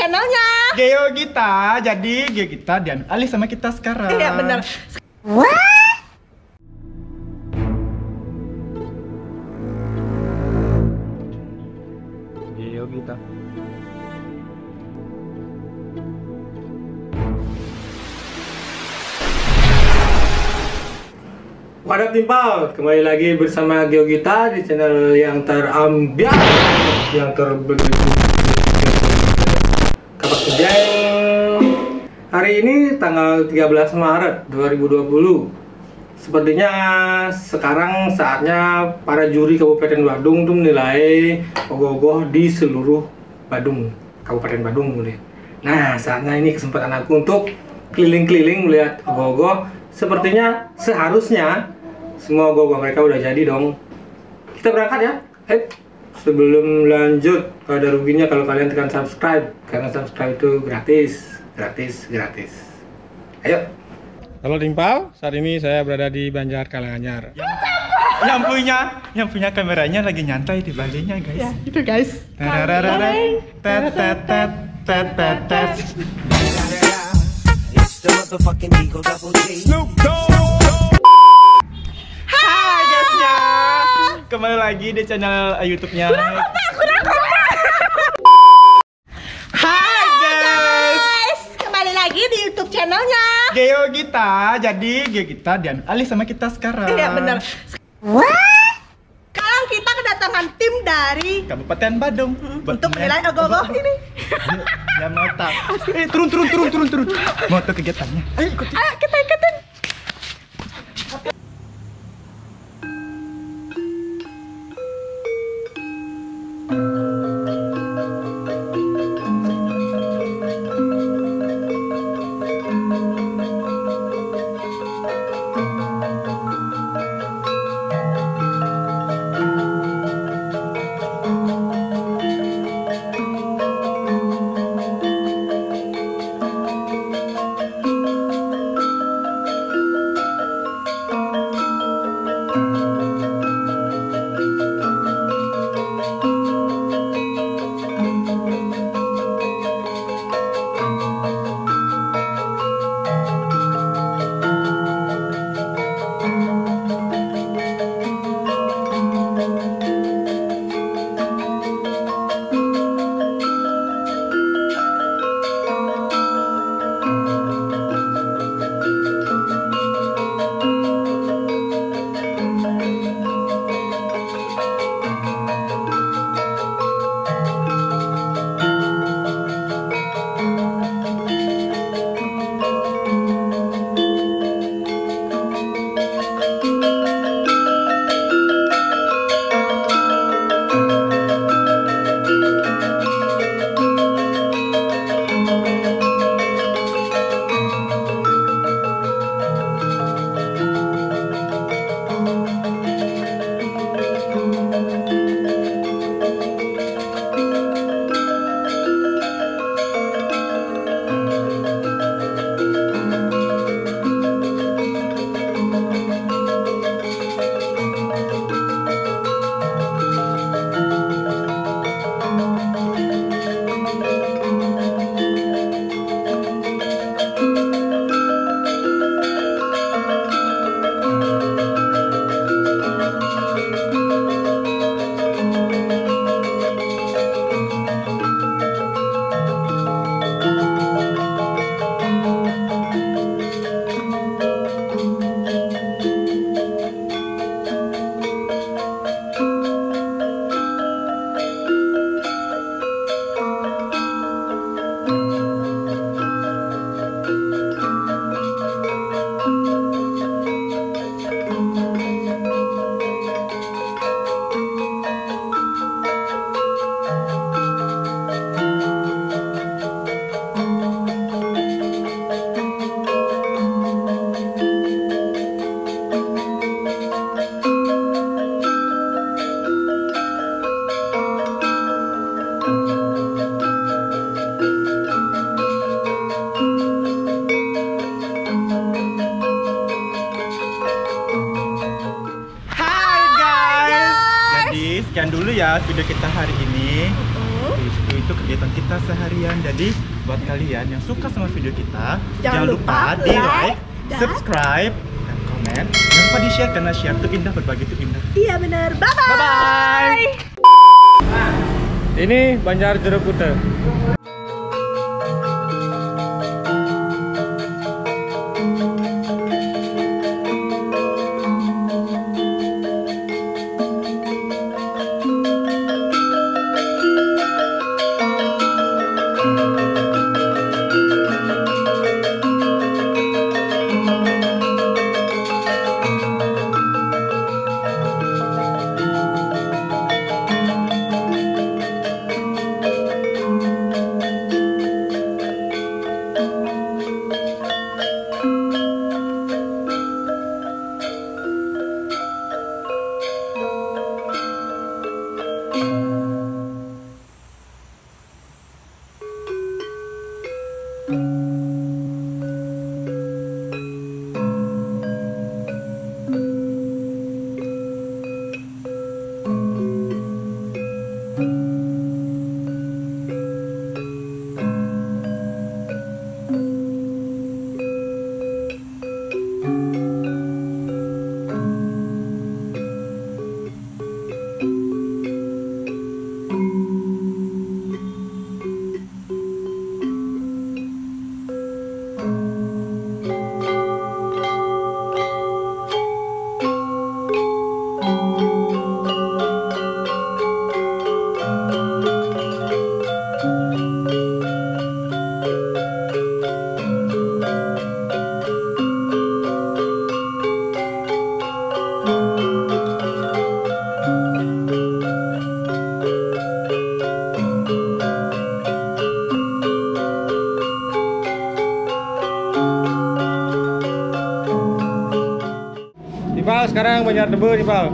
channelnya Geo Gita. Jadi Geo Gita dan alih sama kita sekarang. Iya bener. Geo Gita. Wadah timpal, kembali lagi bersama Geo Gita di channel yang terambiar, yang terbegitu kapak kejang. Hari ini tanggal 13 Maret 2020. Sepertinya sekarang saatnya para juri Kabupaten Badung tuh menilai ogoh-ogoh di seluruh Badung, Kabupaten Badung boleh. Nah, saatnya ini kesempatan aku untuk keliling-keliling melihat ogoh-ogoh. Sepertinya seharusnya semua ogoh-ogoh mereka udah jadi dong. Kita berangkat ya. Sebelum lanjut, gak ada ruginya kalau kalian tekan subscribe, karena subscribe itu gratis. Ayo. Halo Timpal, saat ini saya berada di Banjar Karanganyar. Yang punya kameranya lagi nyantai di balinya, guys. Ya, itu guys. Hai guysnya, kembali lagi di channel YouTube-nya. Hai guys, Kembali lagi di YouTube channelnya Geo Gita. Jadi Geo Gita dan alih sama kita sekarang. Iya bener. Sekarang kita kedatangan tim dari Kabupaten Badung untuk menilai ogoh-ogoh ini. Ya mau tak. Turun. Mau tahu kegiatannya? Ayo ikutin. Ayo kita ikutin. Sekian dulu ya video kita hari ini. itu kegiatan kita seharian. Jadi buat kalian yang suka sama video kita, Jangan lupa di like, dan subscribe, dan komen. Jangan lupa di share karena share itu indah, berbagi itu indah. Iya bener. Bye bye. Bye bye. Ini Banjar Jeruk Putih. Ipal sekarang Banjar Debu Ipal.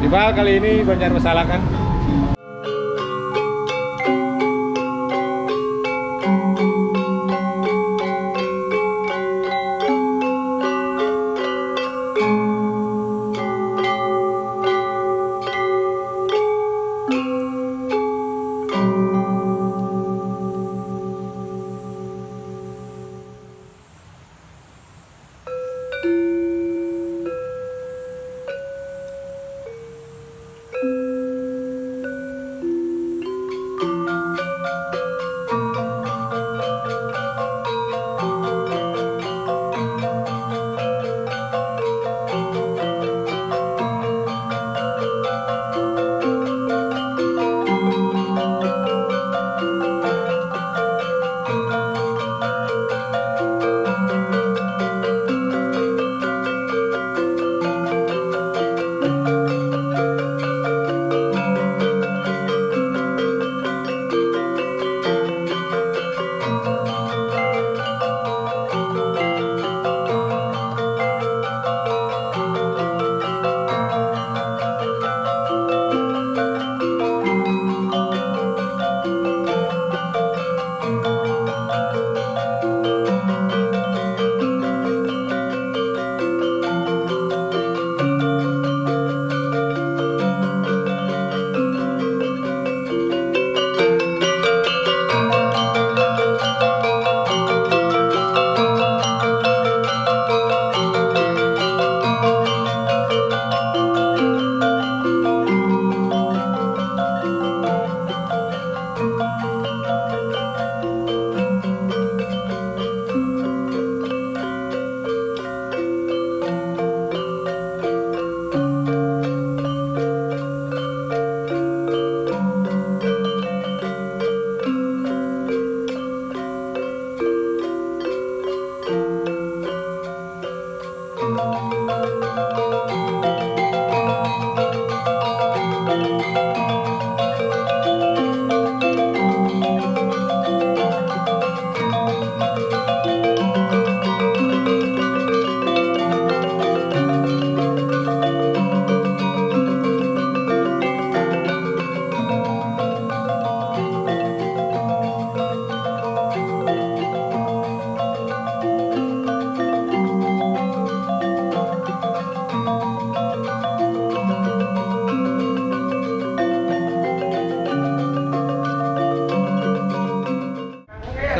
Ipal kali ini Banjar masalah kan?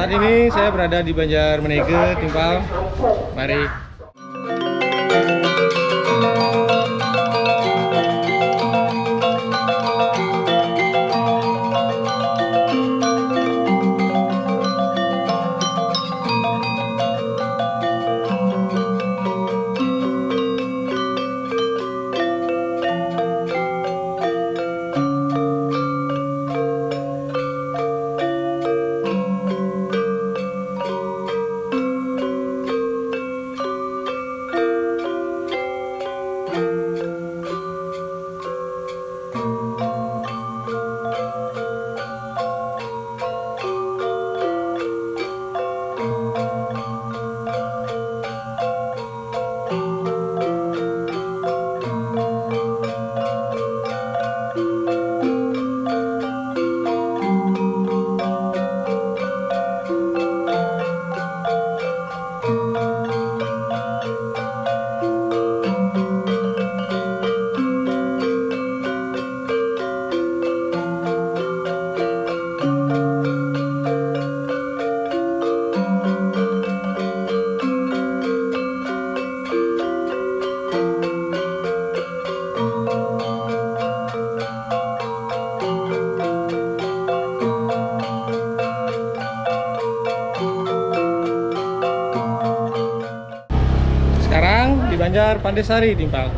Saat ini saya berada di Banjarmenege, Timpal. Mari. Sekarang di Banjar Pandesari, Timpal.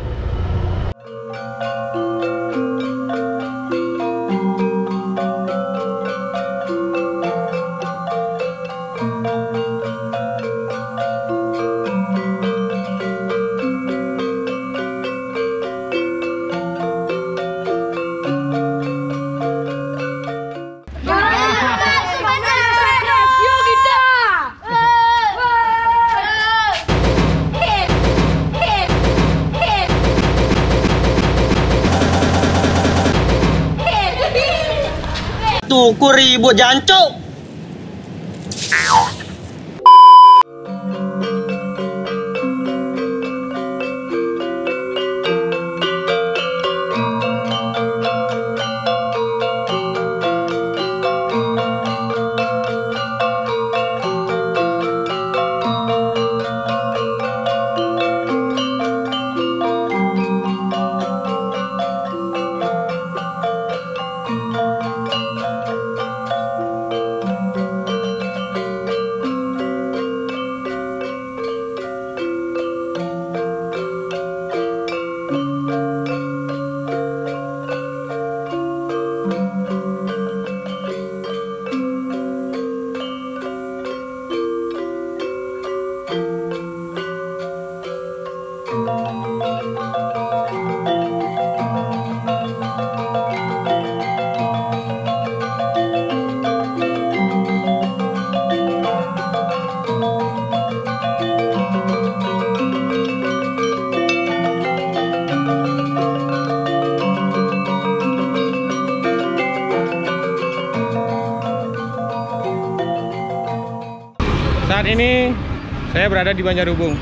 Tuh, ku ribut jancuk. Saat ini saya berada di Banjarhubung.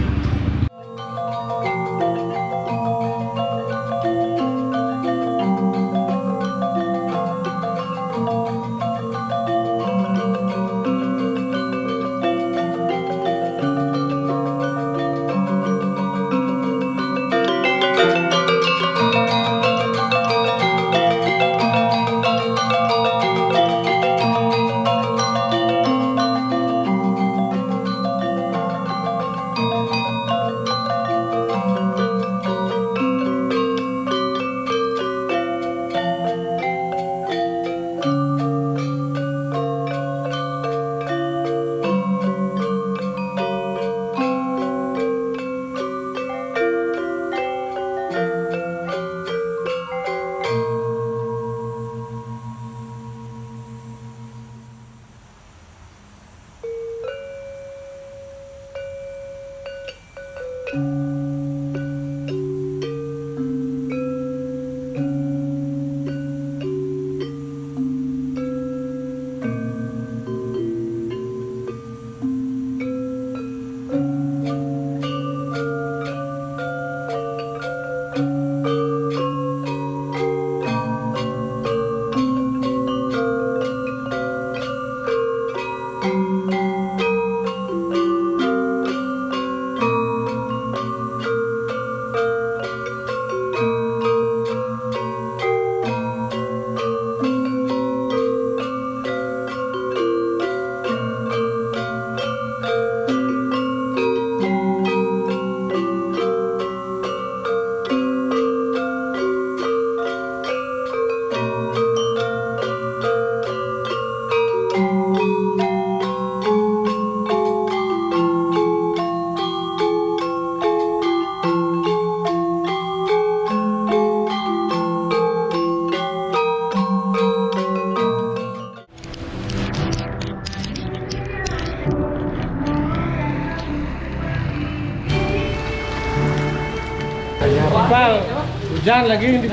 Jangan lagi di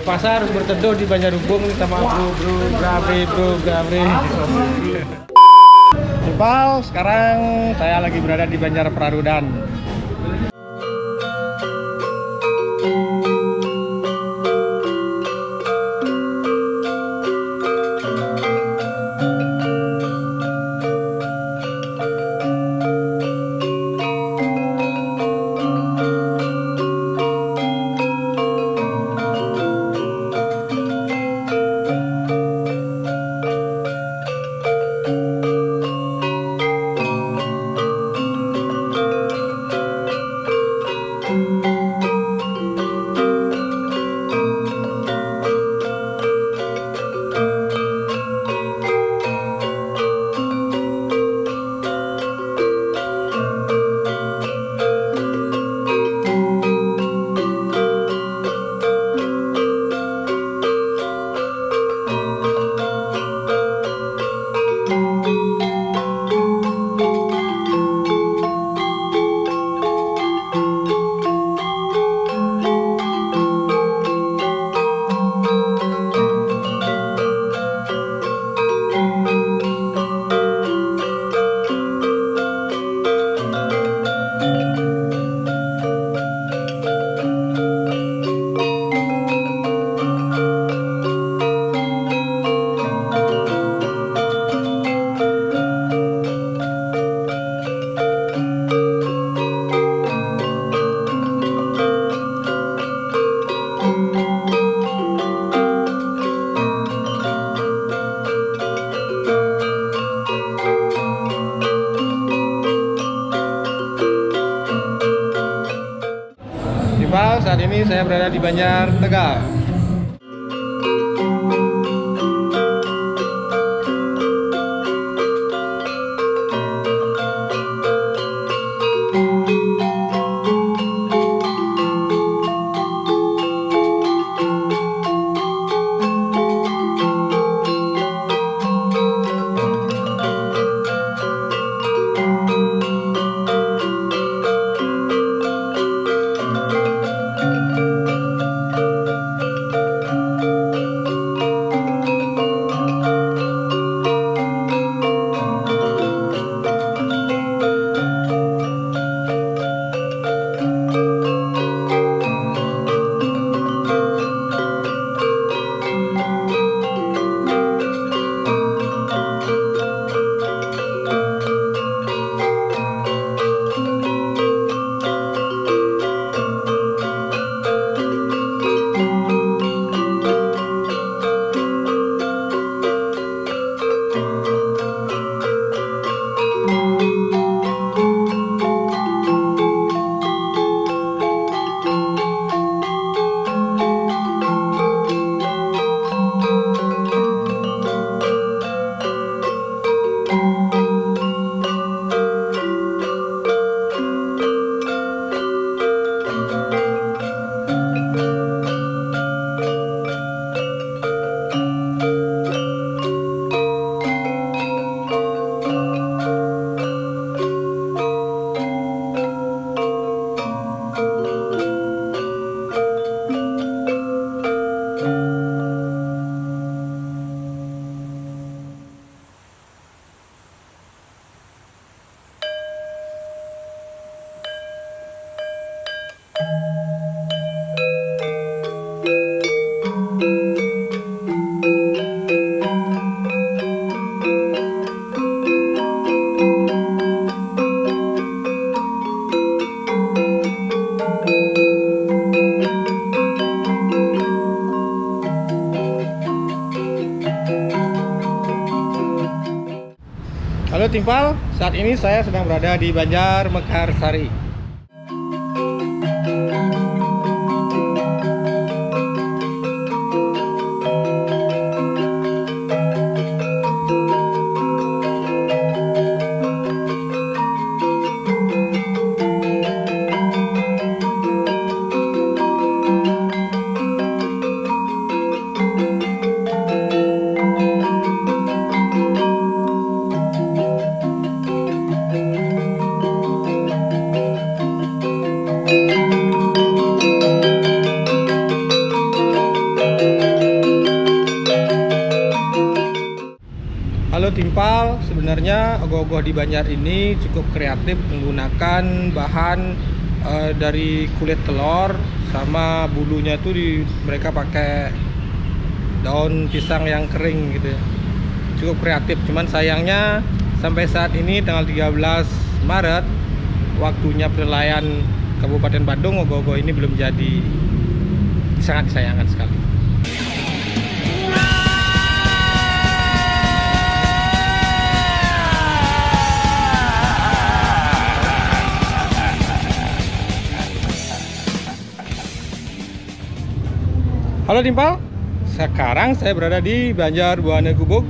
pasar berteduh di Banjarhubung nih sama bro Gabre. Iqbal, sekarang saya lagi berada di Banjar Prarudan. Saat ini saya berada di Banjar Tegal. Halo Timpal, saat ini saya sedang berada di Banjar Mekarsari. Halo Timpal, sebenarnya ogoh-ogoh di Banjar ini cukup kreatif menggunakan bahan dari kulit telur sama bulunya tuh mereka pakai daun pisang yang kering gitu ya. Cukup kreatif, cuman sayangnya sampai saat ini tanggal 13 Maret waktunya penilaian Kabupaten Badung, ogoh-ogoh ini belum jadi. Sangat disayangkan sekali. Halo Timpal, sekarang saya berada di Banjar Buana Gubuk.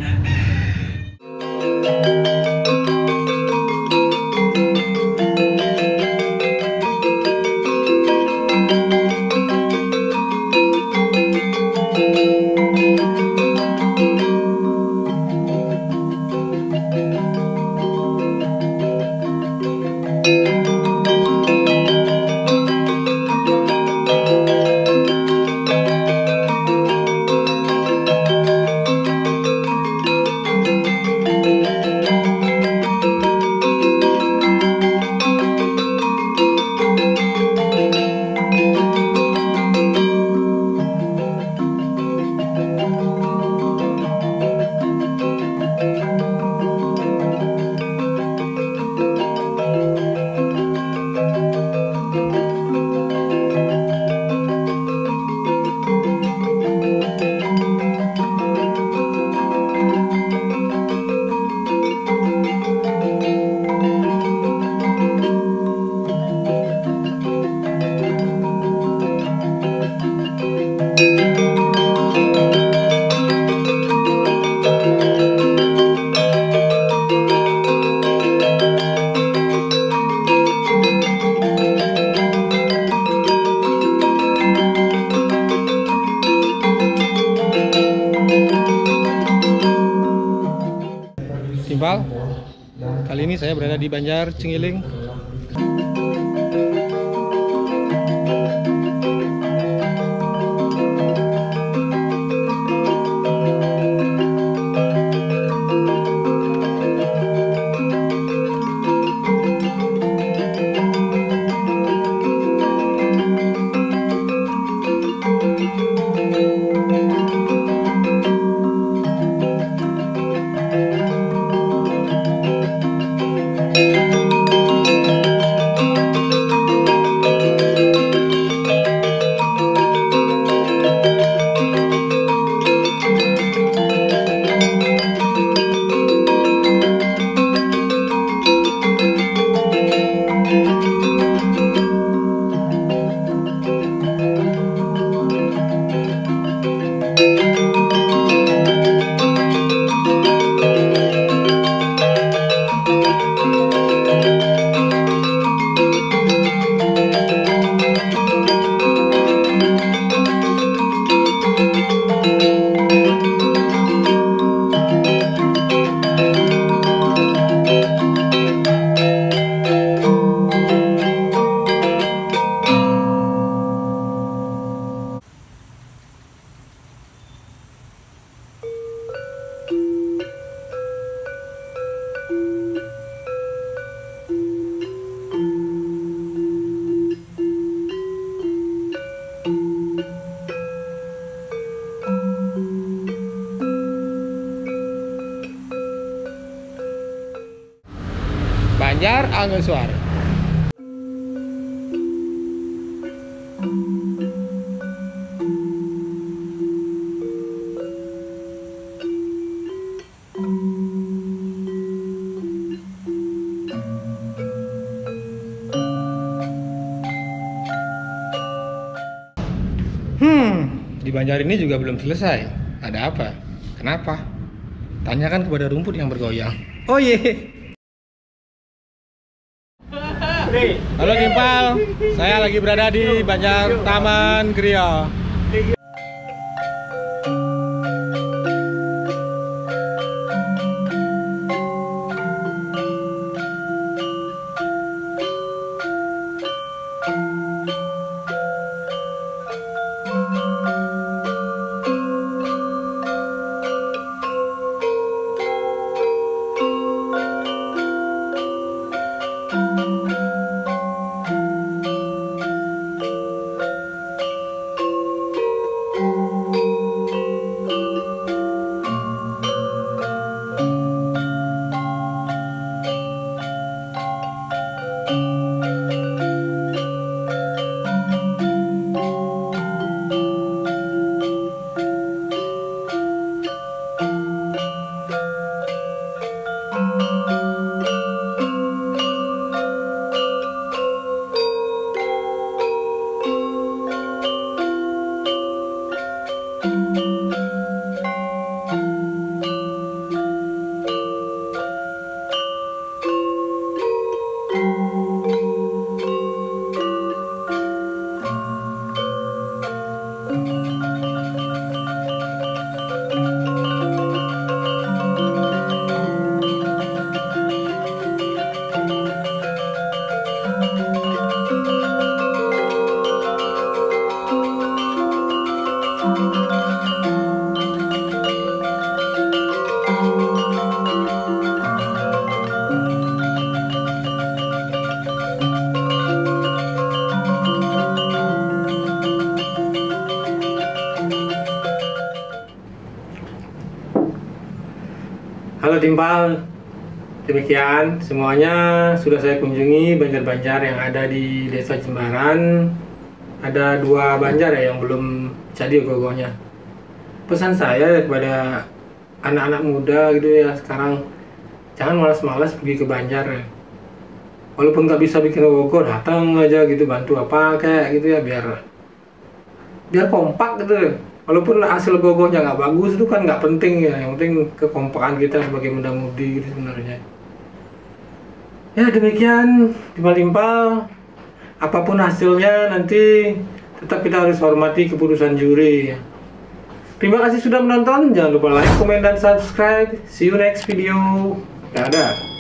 Timpal, kali ini saya berada di Banjar Cengiling. Banjar Angeswar. Di Banjar ini juga belum selesai. Ada apa? Kenapa? Tanyakan kepada rumput yang bergoyang. Oh ye. Halo Timpal, saya lagi berada di Banjar Taman Kriya. Halo Timpal, demikian semuanya sudah saya kunjungi banjar-banjar yang ada di Desa Jembaran. Ada 2 banjar ya yang belum jadi ogoh-ogohnya. Pesan saya kepada anak-anak muda gitu ya sekarang, jangan malas-malas pergi ke banjar ya. Walaupun nggak bisa bikin ogoh, datang aja gitu, bantu apa kayak gitu ya, biar kompak gitu. Walaupun hasil ogohnya nggak bagus itu kan nggak penting ya, yang penting kekompakan kita sebagai muda-mudi gitu sebenarnya. Ya demikian timpal-timpal, apapun hasilnya nanti tetap kita harus hormati keputusan juri ya. Terima kasih sudah menonton, jangan lupa like, komen, dan subscribe. See you next video. Dadah.